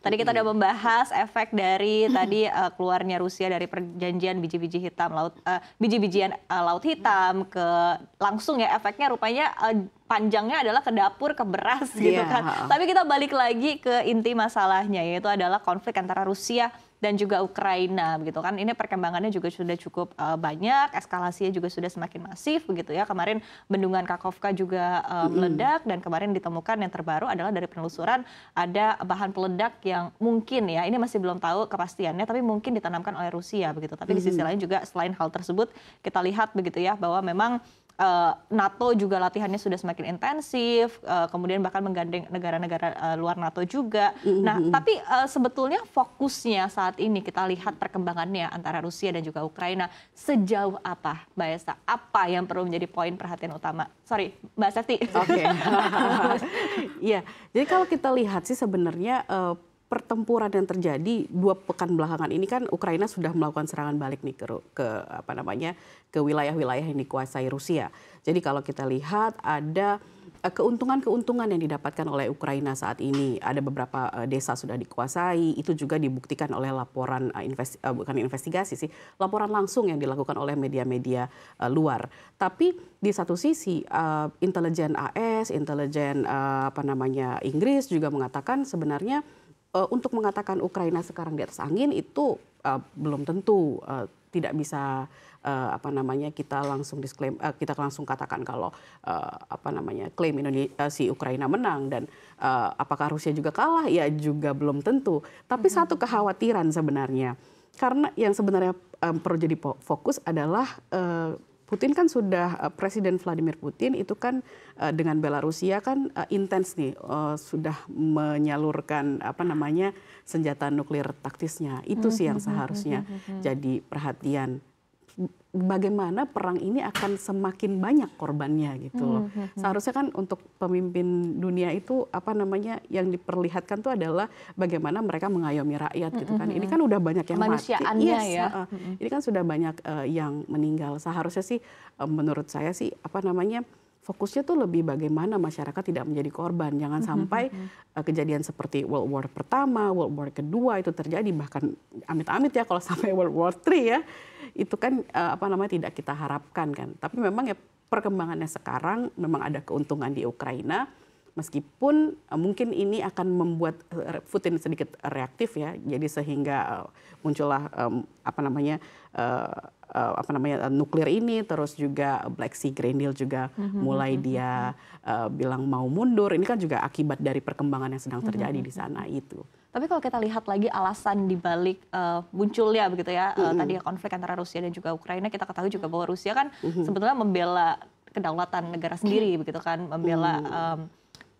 Tadi kita udah membahas efek dari tadi keluarnya Rusia dari perjanjian biji-biji hitam laut, biji-bijian laut hitam ke langsung ya efeknya rupanya panjangnya adalah ke dapur, ke beras gitu kan. Tapi kita balik lagi ke inti masalahnya, yaitu adalah konflik antara Rusia dan juga Ukraina begitu kan. Ini perkembangannya juga sudah cukup banyak, eskalasinya juga sudah semakin masif begitu ya. Kemarin bendungan Kakhovka juga meledak, dan kemarin ditemukan yang terbaru adalah dari penelusuran ada bahan peledak yang mungkin ya, ini masih belum tahu kepastiannya, tapi mungkin ditanamkan oleh Rusia begitu. Tapi di sisi lain juga selain hal tersebut kita lihat begitu ya bahwa memang NATO juga latihannya sudah semakin intensif, kemudian bahkan menggandeng negara-negara luar NATO juga. Nah, tapi sebetulnya fokusnya saat ini kita lihat perkembangannya antara Rusia dan juga Ukraina sejauh apa, Mbak Esa? Apa yang perlu menjadi poin perhatian utama? Sorry, Mbak Septi. Oke. Iya, jadi kalau kita lihat sih sebenarnya pertempuran yang terjadi 2 pekan belakangan ini kan Ukraina sudah melakukan serangan balik nih ke wilayah-wilayah yang dikuasai Rusia. Jadi kalau kita lihat ada keuntungan-keuntungan yang didapatkan oleh Ukraina saat ini. Ada beberapa desa sudah dikuasai, itu juga dibuktikan oleh laporan bukan investigasi sih, laporan langsung yang dilakukan oleh media-media luar. Tapi di satu sisi intelijen AS, intelijen Inggris juga mengatakan sebenarnya untuk mengatakan Ukraina sekarang di atas angin itu belum tentu, tidak bisa kita langsung disklaim, kita langsung katakan kalau klaim si Ukraina menang, dan apakah Rusia juga kalah ya juga belum tentu. Tapi satu kekhawatiran sebenarnya, karena yang sebenarnya perlu jadi fokus adalah Putin kan sudah, Presiden Vladimir Putin itu kan dengan Belarusia kan intens nih, sudah menyalurkan senjata nuklir taktisnya. Itu sih yang seharusnya jadi perhatian. Bagaimana perang ini akan semakin banyak korbannya gitu loh. Seharusnya kan untuk pemimpin dunia itu yang diperlihatkan tuh adalah bagaimana mereka mengayomi rakyat gitu kan. Ini kan udah banyak yang mati. Ini kan sudah banyak yang meninggal. Seharusnya sih menurut saya sih fokusnya tuh lebih bagaimana masyarakat tidak menjadi korban. Jangan sampai kejadian seperti World War pertama, World War kedua itu terjadi, bahkan amit-amit ya kalau sampai World War III ya. Itu kan tidak kita harapkan kan. Tapi memang ya perkembangannya sekarang memang ada keuntungan di Ukraina, meskipun mungkin ini akan membuat Putin sedikit reaktif ya. Jadi sehingga muncullah nuklir ini, terus juga Black Sea Green Deal juga mulai dia bilang mau mundur. Ini kan juga akibat dari perkembangan yang sedang terjadi di sana itu. Tapi kalau kita lihat lagi alasan dibalik munculnya begitu ya, tadi konflik antara Rusia dan juga Ukraina, kita ketahui juga bahwa Rusia kan sebetulnya membela kedaulatan negara sendiri begitu kan, membela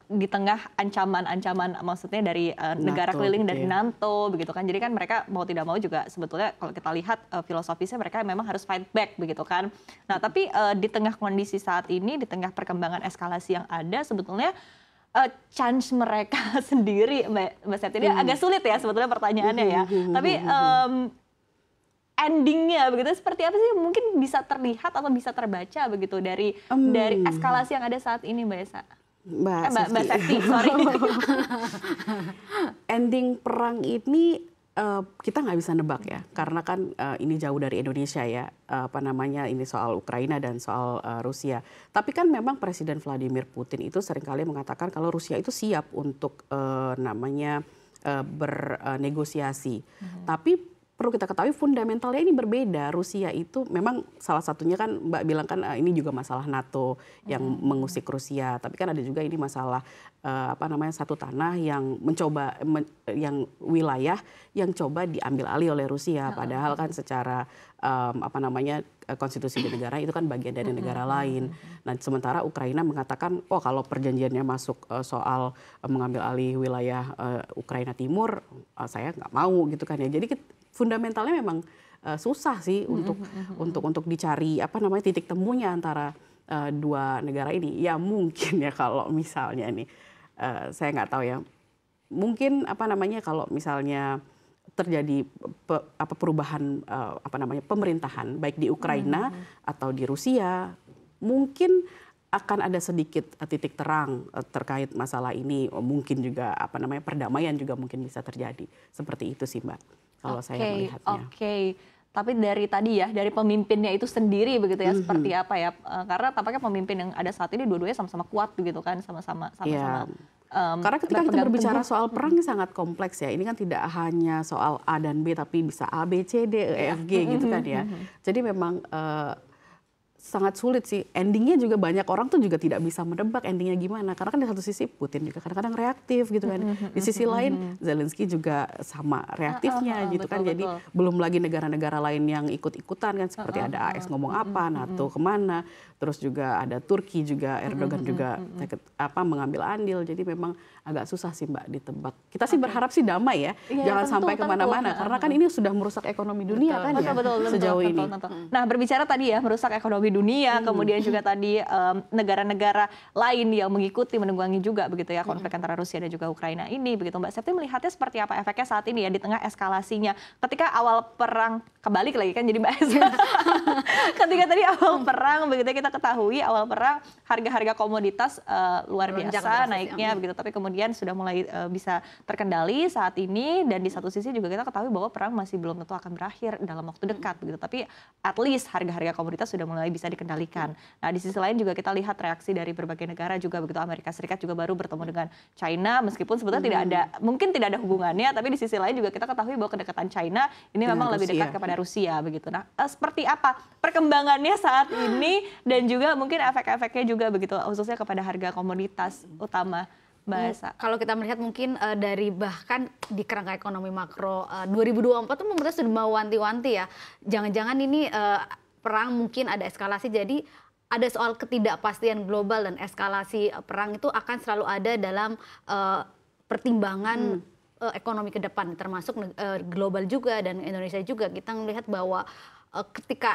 di tengah ancaman-ancaman maksudnya dari negara keliling dari NATO begitu kan. Jadi kan mereka mau tidak mau juga sebetulnya kalau kita lihat filosofisnya mereka memang harus fight back begitu kan. Nah, tapi di tengah kondisi saat ini, di tengah perkembangan eskalasi yang ada, sebetulnya chance mereka sendiri, Mbak Septi, ini agak sulit ya sebetulnya pertanyaannya ya. Tapi endingnya begitu seperti apa sih, mungkin bisa terlihat atau bisa terbaca begitu dari eskalasi yang ada saat ini, Mbak Esa? Mbak Septi, sorry. Ending perang ini kita nggak bisa nebak ya, karena kan ini jauh dari Indonesia ya, ini soal Ukraina dan soal Rusia. Tapi kan memang Presiden Vladimir Putin itu seringkali mengatakan kalau Rusia itu siap untuk bernegosiasi. Tapi perlu kita ketahui fundamentalnya ini berbeda. Rusia itu memang salah satunya kan Mbak bilang kan ini juga masalah NATO yang mengusik Rusia. Tapi kan ada juga ini masalah satu tanah yang yang wilayah yang coba diambil alih oleh Rusia. Padahal kan secara konstitusi di negara itu kan bagian dari negara lain. Nah, sementara Ukraina mengatakan, oh kalau perjanjiannya masuk soal mengambil alih wilayah Ukraina Timur, saya nggak mau gitu kan ya. Jadi fundamentalnya memang susah sih untuk dicari titik temunya antara dua negara ini. Ya mungkin ya kalau misalnya nih saya nggak tahu ya. Mungkin kalau misalnya terjadi perubahan pemerintahan baik di Ukraina atau di Rusia, mungkin akan ada sedikit titik terang terkait masalah ini. Mungkin juga perdamaian juga mungkin bisa terjadi. Seperti itu sih Mbak, kalau saya melihatnya. Oke. Tapi dari tadi ya, dari pemimpinnya itu sendiri begitu ya, seperti apa ya? Karena tampaknya pemimpin yang ada saat ini dua-duanya sama-sama kuat begitu kan, sama-sama. Karena ketika kita berbicara soal perang ini sangat kompleks ya. Ini kan tidak hanya soal A dan B, tapi bisa A, B, C, D, E, F, G gitu kan ya. Jadi memang sangat sulit sih. Endingnya juga banyak orang tuh juga tidak bisa menebak endingnya gimana. Karena kan di satu sisi Putin juga kadang-kadang reaktif gitu kan. Di sisi lain Zelensky juga sama reaktifnya gitu kan. Jadi belum lagi negara-negara lain yang ikut-ikutan kan. Seperti ada AS ngomong apa, NATO kemana. Terus juga ada Turki juga, Erdogan juga mengambil andil. Jadi memang agak susah sih Mbak ditebak. Kita sih berharap sih damai ya. Jangan sampai kemana-mana. Karena kan ini sudah merusak ekonomi dunia kan ya sejauh ini. Nah berbicara tadi ya merusak ekonomi dunia, kemudian juga tadi negara-negara lain yang mengikuti menunggangi juga begitu ya konflik antara Rusia dan juga Ukraina ini begitu Mbak Septi melihatnya seperti apa efeknya saat ini ya di tengah eskalasinya ketika awal perang kebalik lagi kan jadi Mbak Esa ketika tadi awal perang begitu kita ketahui awal perang harga-harga komoditas luar biasa naiknya begitu tapi kemudian sudah mulai bisa terkendali saat ini dan di satu sisi juga kita ketahui bahwa perang masih belum tentu akan berakhir dalam waktu dekat begitu tapi at least harga-harga komoditas sudah mulai bisa dikendalikan. Nah di sisi lain juga kita lihat reaksi dari berbagai negara juga begitu Amerika Serikat juga baru bertemu dengan China meskipun sebetulnya mungkin tidak ada hubungannya tapi di sisi lain juga kita ketahui bahwa kedekatan China ini memang lebih dekat kepada Rusia begitu. Nah seperti apa perkembangannya saat ini dan juga mungkin efek-efeknya juga begitu khususnya kepada harga komoditas utama Mbak Esa. Kalau kita melihat mungkin dari bahkan di kerangka ekonomi makro 2024 tuh pemerintah sudah mewanti-wanti ya jangan-jangan ini perang mungkin ada eskalasi jadi ada soal ketidakpastian global dan eskalasi perang itu akan selalu ada dalam pertimbangan ekonomi ke depan termasuk global juga dan Indonesia juga kita melihat bahwa ketika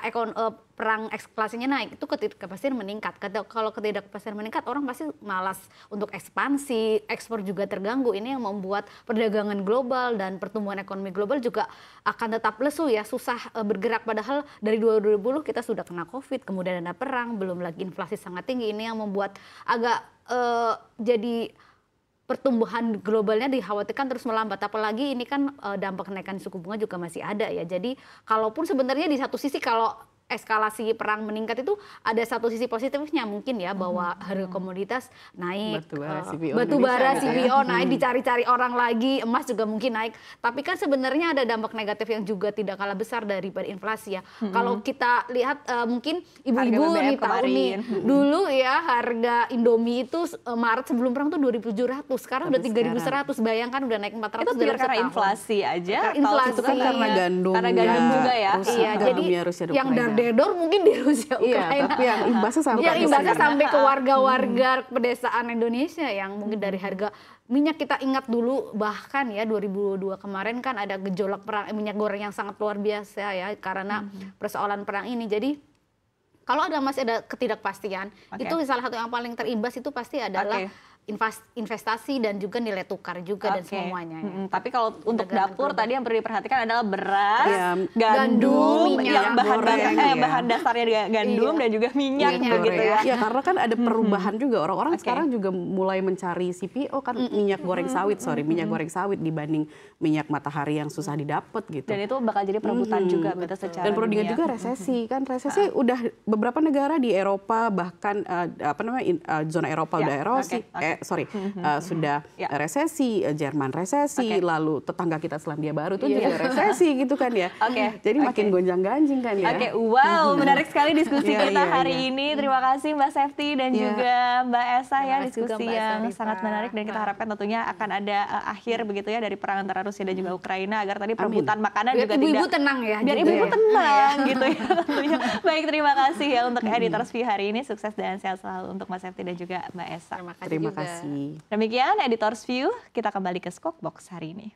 perang eskalasinya naik itu ketidakpastian meningkat. Kalau ketidakpastian meningkat orang pasti malas untuk ekspansi, ekspor juga terganggu. Ini yang membuat perdagangan global dan pertumbuhan ekonomi global juga akan tetap lesu ya, susah bergerak. Padahal dari 2020 kita sudah kena COVID, kemudian ada perang, belum lagi inflasi sangat tinggi. Ini yang membuat agak jadi pertumbuhan globalnya dikhawatirkan terus melambat. Apalagi ini kan dampak kenaikan suku bunga juga masih ada ya. Jadi kalaupun sebenarnya di satu sisi kalau eskalasi perang meningkat itu ada satu sisi positifnya mungkin ya bahwa harga komoditas naik, batu bara CPO naik, dicari-cari orang lagi, emas juga mungkin naik. Tapi kan sebenarnya ada dampak negatif yang juga tidak kalah besar daripada inflasi ya. Kalau kita lihat mungkin ibu-ibu nih tahu nih dulu ya harga Indomie itu Maret sebelum perang tuh 2.700, sekarang udah 3.100. Bayangkan udah naik 400 itu karena inflasi aja. Inflasi itu kan karena gandum juga ya. Iya, jadi yang dedor mungkin di Rusia Ukraina. Iya, tapi yang imbasnya sampai ke warga-warga pedesaan Indonesia yang mungkin dari harga minyak kita ingat dulu bahkan ya 2022 kemarin kan ada gejolak perang minyak goreng yang sangat luar biasa ya karena persoalan perang ini. Jadi kalau masih ada ketidakpastian itu salah satu yang paling terimbas itu pasti adalah investasi dan juga nilai tukar juga dan semuanya. Ya. Tapi kalau untuk dapur tadi yang perlu diperhatikan adalah beras, gandum, yang bahan dasarnya gandum dan juga minyak begitu ya. Ya karena kan ada perubahan juga orang-orang sekarang juga mulai mencari CPO kan minyak goreng sawit dibanding minyak matahari yang susah didapat gitu. Dan itu bakal jadi perebutan juga betul secara. Dan perlu diingat juga resesi kan udah beberapa negara di Eropa bahkan zona Eropa udah erosi. Sudah resesi, Jerman resesi, lalu tetangga kita Selandia Baru tuh juga resesi gitu kan ya. Jadi makin gonjang-ganjing kan ya. Wow, menarik sekali diskusi kita hari ini. Terima kasih Mbak Septi dan juga Mbak Esa ya diskusi yang sangat menarik dan kita harapkan tentunya akan ada akhir begitu ya dari perang antara Rusia dan juga Ukraina agar tadi perebutan makanan juga tidak. Ibu-ibu tenang ya. Biar ibu-ibu tenang gitu ya tentunya. Baik, terima kasih ya untuk Editors View hari ini. Sukses dan sehat selalu untuk Mbak Septi dan juga Mbak Esa. Terima kasih. Demikian Editors View, kita kembali ke Skokbox hari ini.